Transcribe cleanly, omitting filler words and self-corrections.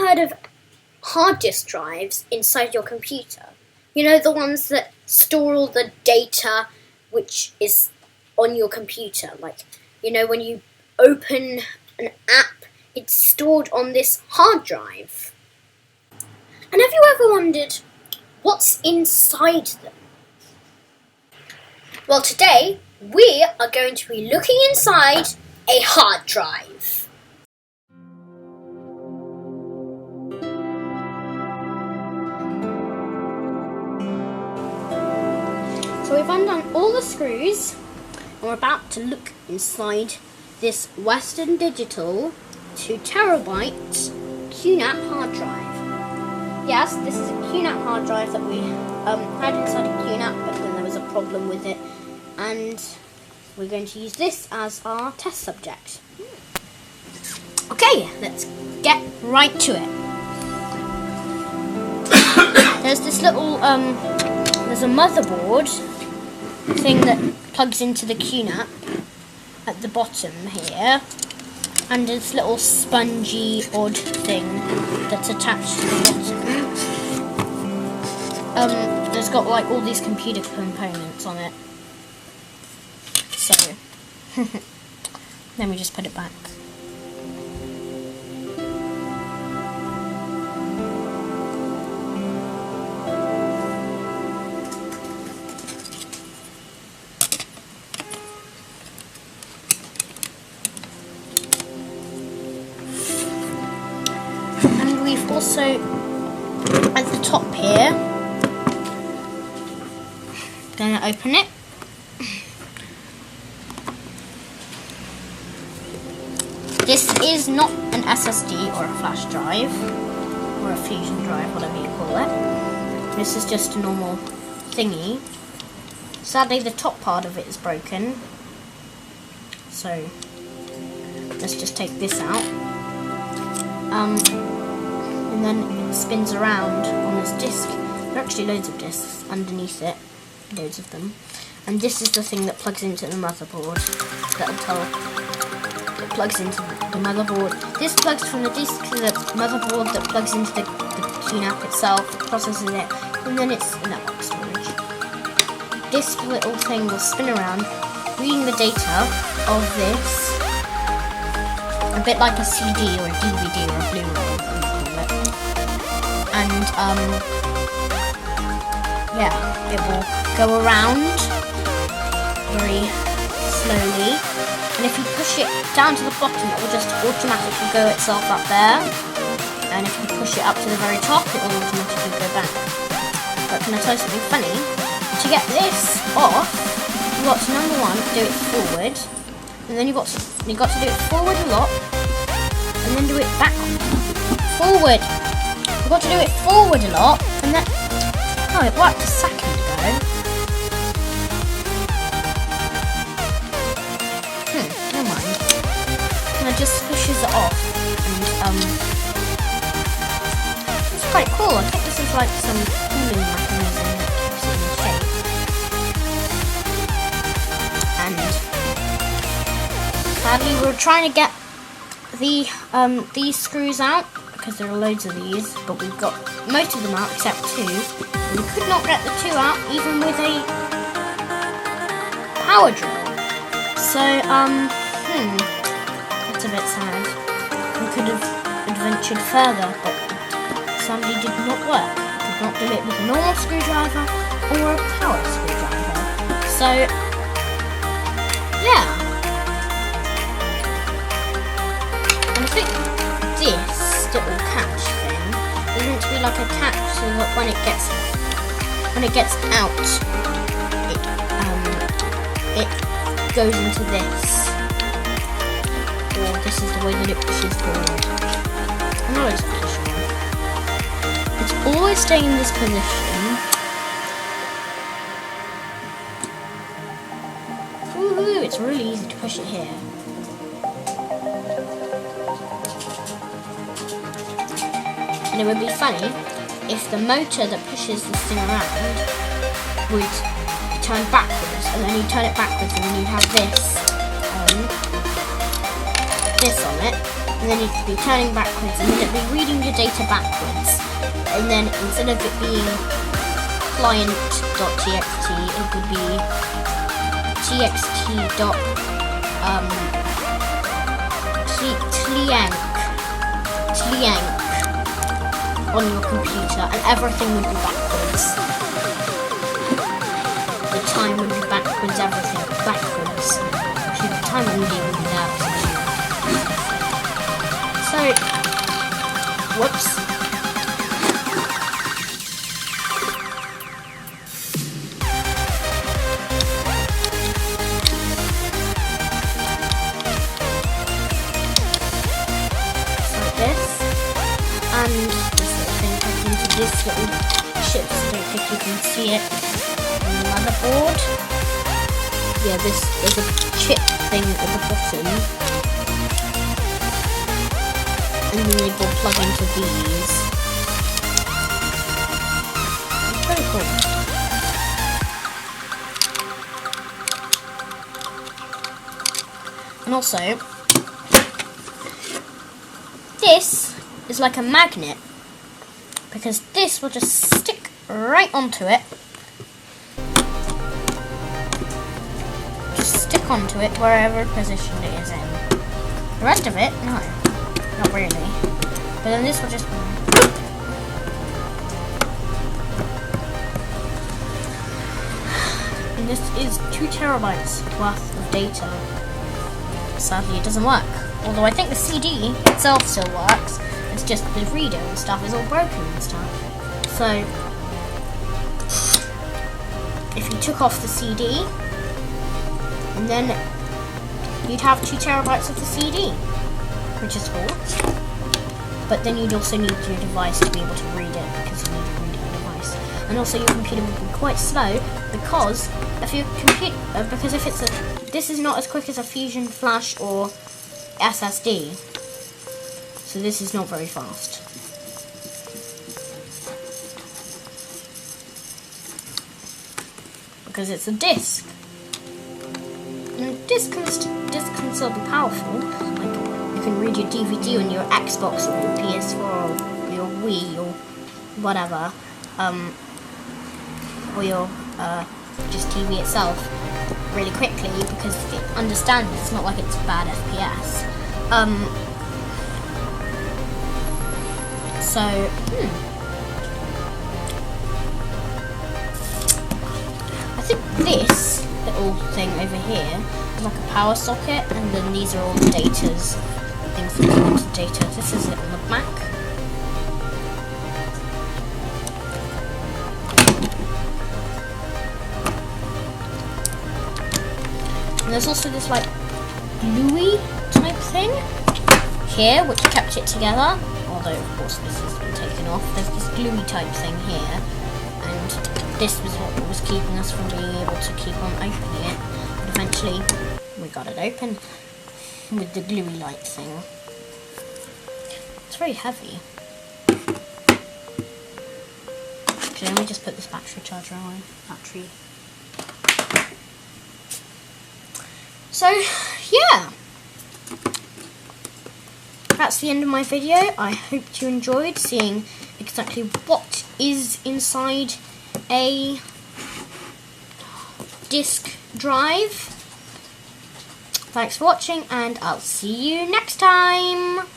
heard of hard disk drives inside your computer? You know, the ones that store all the data which is on your computer. Like, you know, when you open an app, it's stored on this hard drive. And have you ever wondered what's inside them? Well, today we are going to be looking inside a hard drive. So we've undone all the screws and we're about to look inside this Western Digital 2 terabyte QNAP hard drive. Yes, this is a QNAP hard drive that we had inside a QNAP, but then there was a problem with it, and we're going to use this as our test subject. Okay, let's get right to it. There's this little, there's a motherboard thing that plugs into the QNAP at the bottom here, and this little spongy odd thing that's attached to the bottom. There's got like all these computer components on it. So then we just put it back. And we've also, at the top here, gonna open it. This is not an SSD or a flash drive, or a fusion drive, whatever you call it. This is just a normal thingy. Sadly, the top part of it is broken. So, let's just take this out. And then it spins around on this disc. There are actually loads of discs underneath it. Loads of them. And this is the thing that plugs into the motherboard. That'll tell. It plugs into the motherboard. This plugs from the disk to the motherboard that plugs into the QNAP itself, processes it, and then it's in network storage. This little thing will spin around, reading the data of this, a bit like a CD or a DVD or a Blu-ray, whatever you call it. And yeah, it will go around very slowly. And if you push it down to the bottom, it will just automatically go itself up there. And if you push it up to the very top, it will automatically go back. But can I tell you something funny? To get this off, you've got to, number one, do it forward. And then you've got to do it forward a lot. And then do it back. Forward. You've got to do it forward a lot. And then... Oh, it worked a second ago. Never mind. And it just pushes it off. And, it's quite cool. I think this is like some cooling mechanism that keeps it in shape. And sadly, we're trying to get these screws out because there are loads of these, but we've got most of them out except two. We could not get the two out even with a power drill. So, that's a bit sad. We could have adventured further, but sadly did not work. Could not do it with a normal screwdriver or a power screwdriver. So, yeah. And I think this little catch thing is meant to be like a catch so that when it gets out, it goes into this, or this is the way that it pushes forward. I'm not exactly sure. It's always staying in this position. Woohoo! It's really easy to push it here. And it would be funny if the motor that pushes this thing around would turn backwards, and then you turn it backwards, and then you have this on it, and then it'd be turning backwards, and then it'd be reading your data backwards, and then instead of it being client.txt, it would be tliank on your computer, and everything would be backwards. The time would be backwards, everything backwards. Actually, the time wouldn't even be there. So, whoops. Like this. And this little thing plugged into this little chip, so I don't think you can see it on the motherboard. Yeah, there's a chip thing at the bottom, and then they will plug into these. It's very cool. And also, this is like a magnet, because this will just stick right onto it. Just stick onto it wherever position it is in. The rest of it, no, not really. But then this will just... And this is 2 terabytes worth of data. Sadly, it doesn't work. Although I think the CD itself still works. It's just the reader and stuff is all broken and stuff. So, if you took off the CD, and then you'd have 2 terabytes of the CD, which is cool. But then you'd also need your device to be able to read it, because you need a reading device. And also your computer would be quite slow, because if this is not as quick as a Fusion Flash or SSD. So this is not very fast. Because it's a disc. And a disc can still be powerful. Like, you can read your DVD on your Xbox or your PS4 or your Wii or whatever. Or your just TV itself really quickly, because it understands it's not like it's bad FPS. I think this little thing over here is like a power socket, and then these are all the things that go into data. This is it on the Mac. And there's also this like gluey type thing here, which kept it together. Although of course this has been taken off. There's this gluey type thing here, and this was what was keeping us from being able to keep on opening it. But eventually we got it open with the gluey light thing. It's very heavy. Actually, let me just put this battery charger on. So, yeah. That's the end of my video. I hope you enjoyed seeing exactly what is inside a disk drive. Thanks for watching, and I'll see you next time.